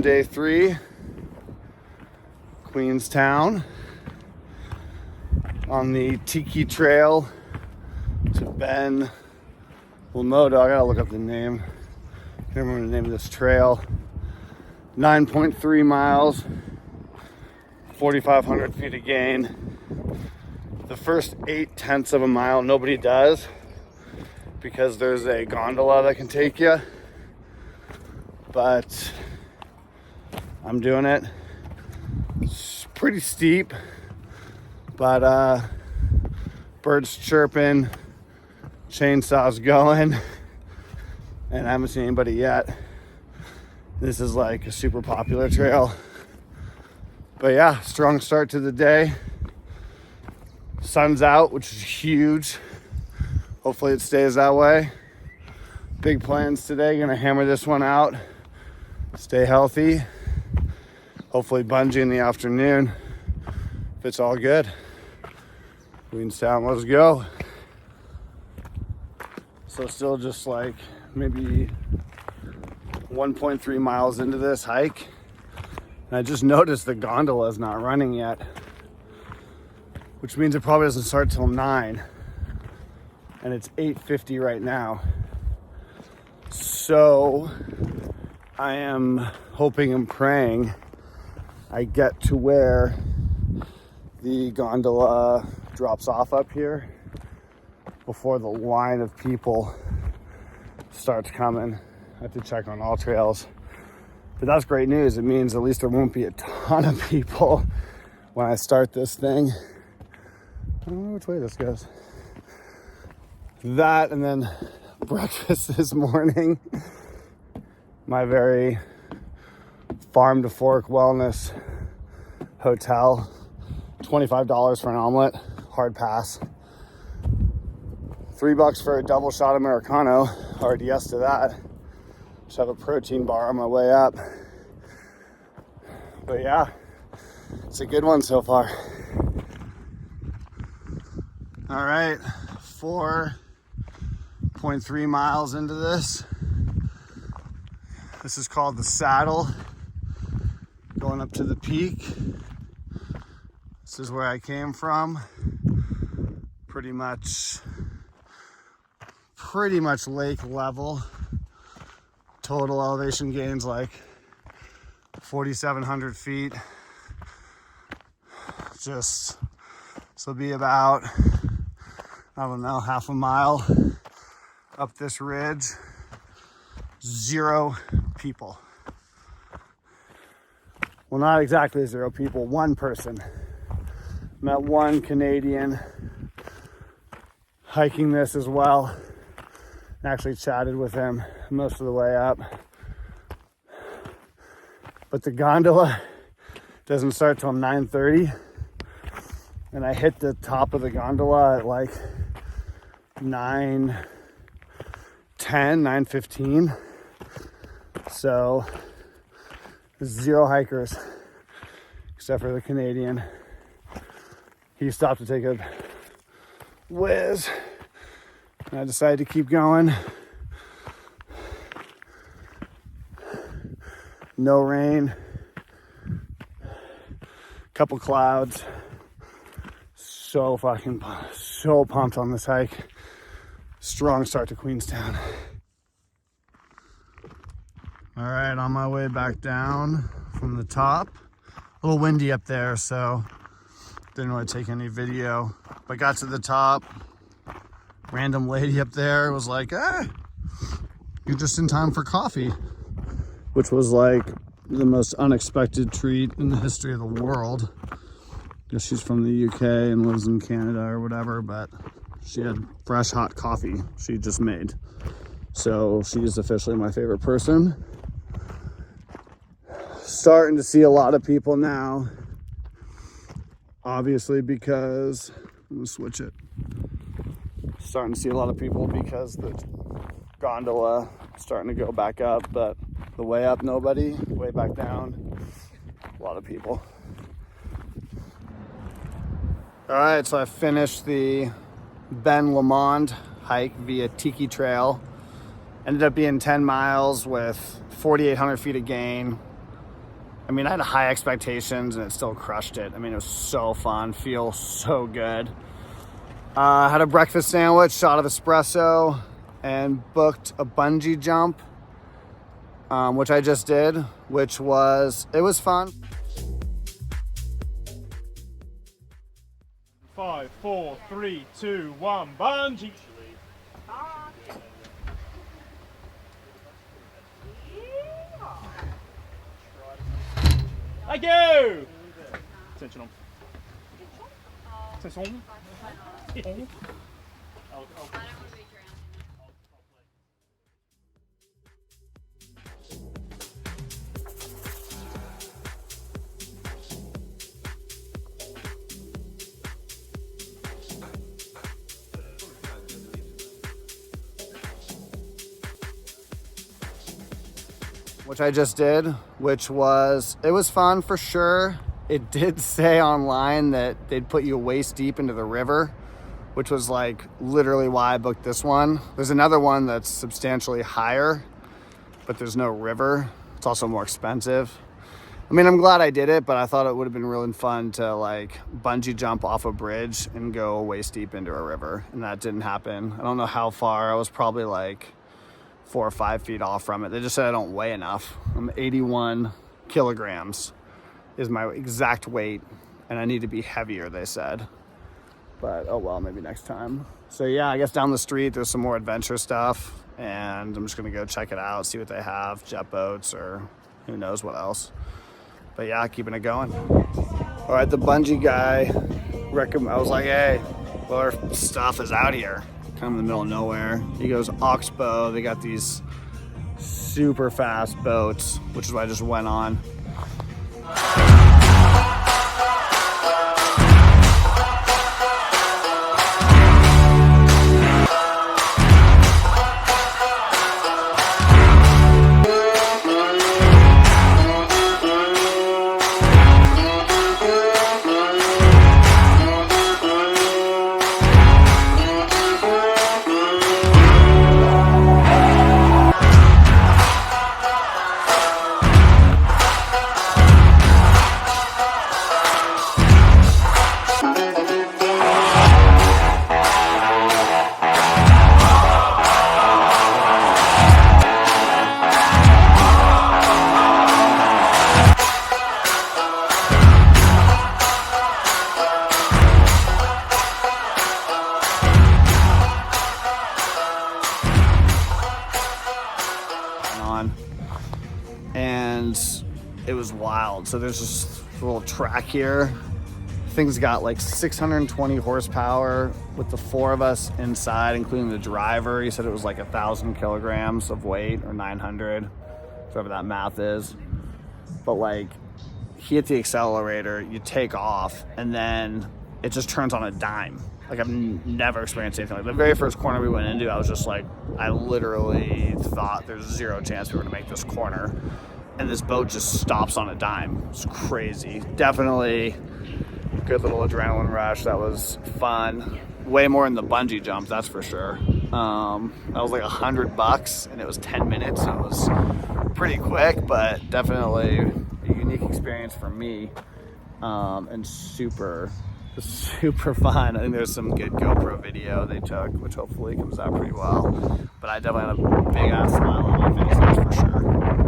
on day 3, Queenstown, on the Tiki Trail to Ben Lomond. I gotta look up the name. I can't remember the name of this trail. 9.3 miles, 4,500 feet of gain. The first 0.8 of a mile nobody does because there's a gondola that can take you, but I'm doing it. It's pretty steep, but birds chirping, chainsaws going, and I haven't seen anybody yet. This is like a super popular trail. But yeah, strong start to the day. Sun's out, which is huge. Hopefully it stays that way. Big plans today, gonna hammer this one out. Stay healthy. Hopefully bungee in the afternoon. If it's all good. Queenstown, let's go. So still just like maybe 1.3 miles into this hike. And I just noticed the gondola is not running yet, which means it probably doesn't start till 9. And it's 8:50 right now. So I am hoping and praying I get to where the gondola drops off up here before the line of people starts coming. I have to check on all trails. But that's great news. It means at least there won't be a ton of people when I start this thing. I don't know which way this goes. That and then breakfast this morning. My very farm to fork wellness hotel. $25 for an omelet, hard pass. $3 for a double shot of Americano, already yes to that. Just have a protein bar on my way up. But yeah, it's a good one so far. All right, 4.3 miles into this. This is called the Saddle, going up to the peak. This is where I came from. Pretty much lake level. Total elevation gains like 4,700 feet. Just, this will be about, I don't know, half a mile up this ridge. 0 people. Well, not exactly 0 people, 1 person. Met 1 Canadian hiking this as well. Actually chatted with him most of the way up. But the gondola doesn't start till 9:30. And I hit the top of the gondola at like 9:10, 9:15. So there's 0 hikers except for the Canadian. He stopped to take a whiz. And I decided to keep going. No rain. Couple clouds. So pumped on this hike. Strong start to Queenstown. All right, on my way back down from the top. A little windy up there, so didn't really take any video. But got to the top. Random lady up there was like, you're just in time for coffee. Which was like the most unexpected treat in the history of the world. I guess she's from the UK and lives in Canada or whatever, but she had fresh hot coffee she just made. So she's officially my favorite person. Starting to see a lot of people now. Obviously because, I'm gonna switch it. Starting to see a lot of people because the gondola is starting to go back up, but the way up, nobody. Way back down, a lot of people. All right, so I finished the Ben Lomond Hike via Tiki Trail. Ended up being 10 miles with 4,800 feet of gain. I mean, I had high expectations and it still crushed it. I mean, it was so fun, feels so good. Had a breakfast sandwich, shot of espresso, and booked a bungee jump, which I just did, it was fun. 5, 4, 3, 2, 1, bungee. Thank you! Attention on. Attention. Which I just did, it was fun for sure. It did say online that they'd put you waist deep into the river, which was like literally why I booked this one. There's another one that's substantially higher, but there's no river. It's also more expensive. I mean, I'm glad I did it, but I thought it would have been really fun to like bungee jump off a bridge and go waist deep into a river, and that didn't happen. I don't know how far. I was probably like 4 or 5 feet off from it. They just said I don't weigh enough. I'm 81 kilograms is my exact weight, and I need to be heavier, they said. But oh well, maybe next time. So yeah, I guess down the street there's some more adventure stuff, and I'm just gonna go check it out, see what they have, jet boats or who knows what else. But yeah, keeping it going. All right, the bungee guy I was like, hey, well, our stuff is out here. Kind of in the middle of nowhere. He goes, Oxbow, they got these super fast boats, which is what I just went on. And it was wild. So there's this little track here. Thing's got like 620 horsepower with the 4 of us inside, including the driver. He said it was like 1,000 kilograms of weight, or 900, whatever that math is. But like, he hit the accelerator, you take off, and then it just turns on a dime. Like, I've never experienced anything like that. The very first corner we went into, I was just like, I literally thought there's 0 chance we were gonna make this corner. And this boat just stops on a dime. It's crazy. Definitely a good little adrenaline rush. That was fun. Way more in the bungee jump, that's for sure. That was like $100 and it was 10 minutes. So it was pretty quick, but definitely a unique experience for me. And super fun. I think there's some good GoPro video they took, which hopefully comes out pretty well. But I definitely had a big ass smile on my face, that's for sure.